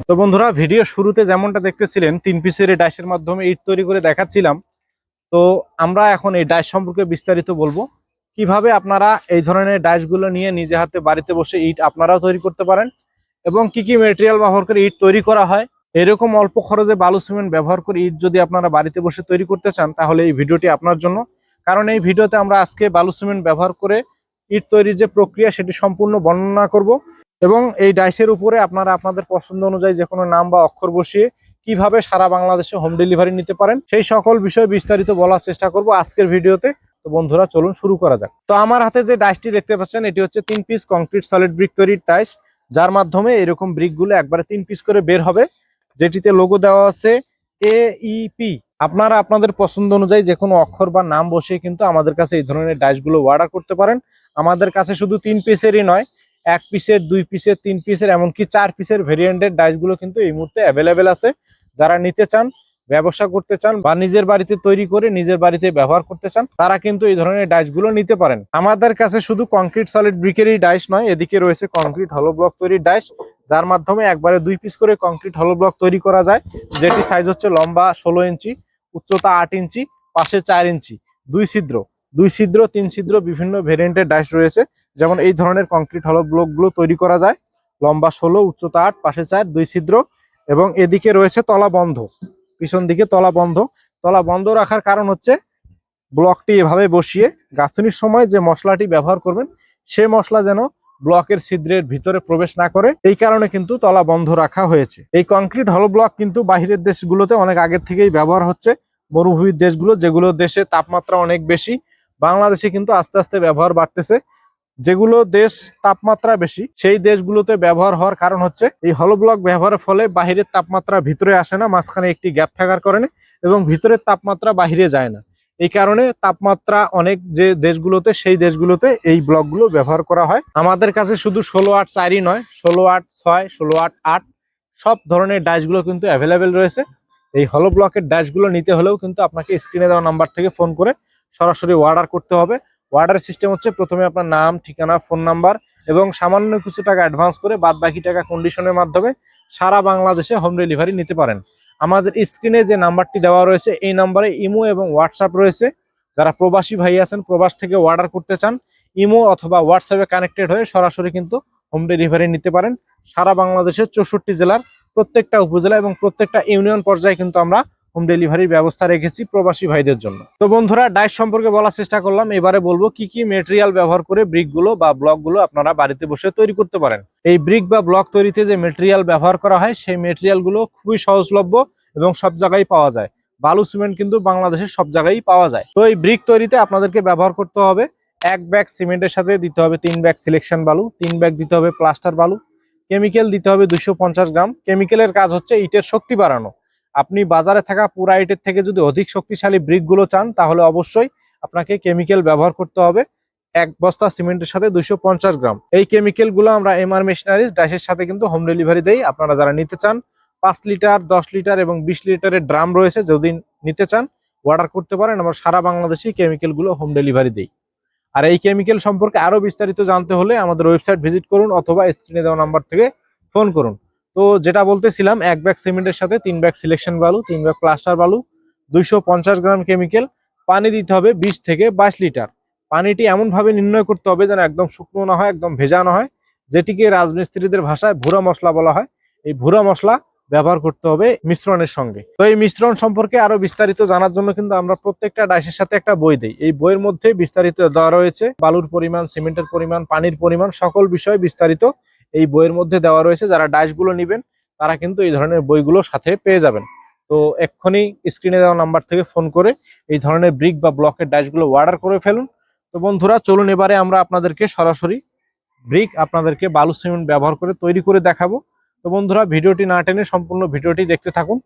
তো বন্ধুরা, ভিডিও শুরুতে যেমনটা দেখতেছিলেন 3 পিসের এই ডাইসের মাধ্যমে ইট তৈরি করে দেখাচ্ছিলাম। তো আমরা এখন এই ডাইস সম্পর্কে বিস্তারিত বলবো, কিভাবে আপনারা এই ধরনের ডাইসগুলো নিয়ে নিজে হাতে বাড়িতে বসে ইট আপনারাও তৈরি করতে পারেন এবং কি কি ম্যাটেরিয়াল ব্যবহার করে ইট তৈরি করা হয়। এরকম অল্প খরচে বালু সিমেন্ট ব্যবহার করে ইট যদি আপনারা বাড়িতে বসে তৈরি করতে চান, তাহলে এই ভিডিওটি আপনার জন্য। কারণ এই ভিডিওতে আমরা আজকে বালু সিমেন্ট ব্যবহার করে ইট তৈরির যে প্রক্রিয়া সেটি সম্পূর্ণ বর্ণনা করব এবং এই ডাইসের উপরে আপনারা আপনাদের পছন্দ অনুযায়ী যে কোনো নাম বা অক্ষর বসিয়ে কিভাবে সারা বাংলাদেশে হোম ডেলিভারি নিতে পারেন সেই সকল বিষয়ে বিস্তারিত বলার চেষ্টা করব আজকের ভিডিওতে। তো বন্ধুরা, চলুন শুরু করা যাক। তো আমার হাতে যে ডাইসটি দেখতে পাচ্ছেন, এটি হচ্ছে 3 পিস কংক্রিট সলিড ব্রিক তৈরির ডাইস, যার মাধ্যমে এরকম ব্রিকগুলো একবারে 3 পিস করে বের হবে, যেটিতে লোগো দেওয়া আছে AEP। আপনারা আপনাদের পছন্দ অনুযায়ী যে কোনো অক্ষর বা নাম বসিয়ে কিন্তু আমাদের কাছে এই ধরনের ডাইসগুলো অর্ডার করতে পারেন। আমাদের কাছে শুধু 3 পিসেরই নয়, 1 পিসের, 2 পিসের, 3 পিসের, এমনকি 4 পিসের ভেরিয়েন্টের ডাইসগুলো কিন্তু এই মুহূর্তে অ্যাভেলেবেল আছে। যারা নিতে চান, ব্যবসা করতে চান বা নিজের বাড়িতে তৈরি করে নিজের বাড়িতে ব্যবহার করতে চান, তারা কিন্তু এই ধরনের ডাইসগুলো নিতে পারেন। আমাদের কাছে শুধু কংক্রিট সলিড ব্রিকেরই ডাইস নয়, এদিকে রয়েছে কংক্রিট হলো ব্লক তৈরির ডাইস, যার মাধ্যমে একবারে 2 পিস করে কংক্রিট হলো ব্লক তৈরি করা যায়, যেটি সাইজ হচ্ছে লম্বা 16 ইঞ্চি, উচ্চতা 8 ইঞ্চি, পাশে 4 ইঞ্চি, 2 ছিদ্র, 3 ছিদ্র বিভিন্ন ভেরিয়েন্টের ডাইস রয়েছে। যেমন এই ধরনের কংক্রিট হলো ব্লকগুলো তৈরি করা যায় লম্বা 16, উচ্চতা 8, পাশে 4, 2 ছিদ্র, এবং এদিকে রয়েছে তলা বন্ধ, পিছন দিকে তলা বন্ধ। তলা বন্ধ রাখার কারণ হচ্ছে ব্লকটি এভাবে বসিয়ে গাঁথনির সময় যে মশলাটি ব্যবহার করবেন সে মশলা যেন ব্লকের ছিদ্রের ভিতরে প্রবেশ না করে, এই কারণে কিন্তু তলা বন্ধ রাখা হয়েছে। এই কংক্রিট হলো ব্লক কিন্তু বাহিরের দেশগুলোতে অনেক আগের থেকেই ব্যবহার হচ্ছে। মরুভূমির দেশগুলো, যেগুলো দেশে তাপমাত্রা অনেক বেশি, বাংলাদেশে কিন্তু আস্তে আস্তে ব্যবহার বাড়তেছে। যেগুলো দেশ তাপমাত্রা বেশি সেই দেশগুলোতে ব্যবহার হওয়ার কারণ হচ্ছে এই হলো ব্লক ব্যবহারের ফলে বাহিরের তাপমাত্রা ভিতরে আসে না, মাঝখানে একটি গ্যাপ থাকার কারণে, এবং ভিতরের তাপমাত্রা বাহিরে যায় না। এই কারণে তাপমাত্রা অনেক যে দেশগুলোতে, সেই দেশগুলোতে এই ব্লকগুলো ব্যবহার করা হয়। আমাদের কাছে শুধু 16-8-4ই নয়, 16-8-6, 16-8-8 সব ধরনের ডাইসগুলো কিন্তু অ্যাভেলেবেল রয়েছে। এই হলো ব্লকের ডাইসগুলো নিতে হলেও কিন্তু আপনাকে স্ক্রিনে দেওয়া নাম্বার থেকে ফোন করে সরাসরি অর্ডার করতে হবে। অর্ডার সিস্টেম হচ্ছে প্রথমে আপনার নাম, ঠিকানা, ফোন নাম্বার এবং সামান্য কিছু টাকা অ্যাডভান্স করে বাদ বাকি টাকা কন্ডিশনের মাধ্যমে সারা বাংলাদেশে হোম ডেলিভারি নিতে পারেন। আমাদের স্ক্রিনে যে নাম্বারটি দেওয়া রয়েছে এই নাম্বারে ইমো এবং হোয়াটসঅ্যাপ রয়েছে। যারা প্রবাসী ভাই আছেন, প্রবাস থেকে অর্ডার করতে চান, ইমো অথবা হোয়াটসঅ্যাপে কানেক্টেড হয়ে সরাসরি কিন্তু হোম ডেলিভারি নিতে পারেন। সারা বাংলাদেশের 64 জেলার প্রত্যেকটা উপজেলা এবং প্রত্যেকটা ইউনিয়ন পর্যায়ে কিন্তু আমরা হোম ডেলিভারির ব্যবস্থা রেখেছি প্রবাসী ভাইদের জন্য। তো বন্ধুরা, ডাইস সম্পর্কে বলার চেষ্টা করলাম, এবারে বলবো কি কি মেটেরিয়াল ব্যবহার করে ব্রিকগুলো বা ব্লকগুলো আপনারা বাড়িতে বসে তৈরি করতে পারেন। এই ব্রিক বা ব্লক তৈরিতে যে মেটেরিয়াল ব্যবহার করা হয় সেই মেটেরিয়ালগুলো খুবই সহজলভ্য এবং সব জায়গায় পাওয়া যায়। বালু সিমেন্ট কিন্তু বাংলাদেশের সব জায়গায় পাওয়া যায়। তো এই ব্রিক তৈরিতে আপনাদেরকে ব্যবহার করতে হবে 1 ব্যাগ সিমেন্টের সাথে দিতে হবে 3 ব্যাগ সিলেকশন বালু, 3 ব্যাগ দিতে হবে প্লাস্টার বালু, কেমিক্যাল দিতে হবে 250 গ্রাম। কেমিক্যালের কাজ হচ্ছে ইটের শক্তি বাড়ানো। আপনি বাজারে থাকা পুরা ইটের থেকে যদি অধিক শক্তিশালী ব্রিকগুলো চান, তাহলে অবশ্যই আপনাকে কেমিক্যাল ব্যবহার করতে হবে। 1 বস্তা সিমেন্টের সাথে 250 গ্রাম। এই কেমিক্যালগুলো আমরা MR মেশিনারিজ ডাইসের সাথে কিন্তু হোম ডেলিভারি দেই। আপনারা যারা নিতে চান, 5 লিটার, 10 লিটার এবং 20 লিটারের ড্রাম রয়েছে, যদি নিতে চান অর্ডার করতে পারেন। আমরা সারা বাংলাদেশে কেমিক্যালগুলো হোম ডেলিভারি দেই। আর এই কেমিক্যাল সম্পর্কে আরো বিস্তারিত জানতে হলে আমাদের ওয়েবসাইট ভিজিট করুন অথবা স্ক্রিনে দেওয়া নাম্বার থেকে ফোন করুন। তো যেটা বলতেছিলাম, 1 ব্যাগ সিমেন্টের সাথে 3 ব্যাগ সিলেকশন বালু, 3 ব্যাগ প্লাস্টার বালু, 250 গ্রাম কেমিক্যাল, পানি দিতে হবে 20 থেকে 22 লিটার। পানিটি এমন ভাবে নির্ণয় করতে হবে যেন একদম শুকনো না হয়, একদম ভেজা না হয়, যেটিকে রাজমিস্ত্রিদের ভাষায় ভুরা মশলা বলা হয়। এই ভুরা মশলা ব্যবহার করতে হবে মিশ্রণের সঙ্গে। তো এই মিশ্রণ সম্পর্কে আরো বিস্তারিত জানার জন্য কিন্তু আমরা প্রত্যেকটা ডাইসের সাথে একটা বই দেই। এই বইয়ের মধ্যে বিস্তারিত দেওয়া রয়েছে, বালুর পরিমাণ, সিমেন্টের পরিমাণ, পানির পরিমাণ, সকল বিষয় বিস্তারিত এই বইয়ের মধ্যে দেওয়া রয়েছে। যারা ডাইসগুলো নেবেন তারা কিন্তু এই ধরনের বইগুলো সাথে পেয়ে যাবেন। তো এক্ষুনি স্ক্রিনে দেওয়া নাম্বার থেকে ফোন করে এই ধরনের ব্রিক বা ব্লকের ডাইসগুলো অর্ডার করে ফেলুন। তো বন্ধুরা, চলুন এবারে আমরা আপনাদেরকে সরাসরি ব্রিক, আপনাদেরকে বালু সিমেন্ট ব্যবহার করে তৈরি করে দেখাবো। তো বন্ধুরা, ভিডিওটি না টেনে সম্পূর্ণ ভিডিওটি দেখতে থাকুন।